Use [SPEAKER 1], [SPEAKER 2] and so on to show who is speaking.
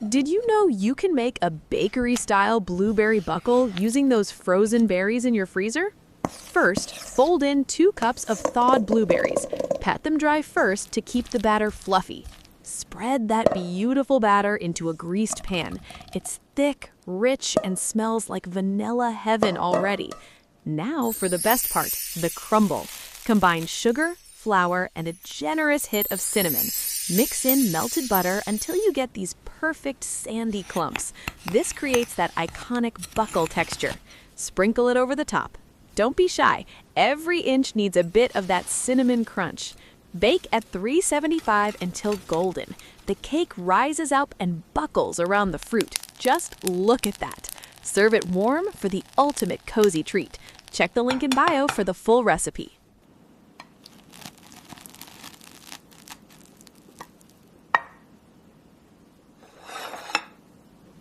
[SPEAKER 1] Did you know you can make a bakery-style blueberry buckle using those frozen berries in your freezer? First, fold in 2 cups of thawed blueberries. Pat them dry first to keep the batter fluffy. Spread that beautiful batter into a greased pan. It's thick, rich, and smells like vanilla heaven already. Now for the best part, the crumble. Combine sugar, flour, and a generous hit of cinnamon. Mix in melted butter until you get these perfect sandy clumps. This creates that iconic buckle texture. Sprinkle it over the top. Don't be shy. Every inch needs a bit of that cinnamon crunch. Bake at 375 until golden. The cake rises up and buckles around the fruit. Just look at that. Serve it warm for the ultimate cozy treat. Check the link in bio for the full recipe.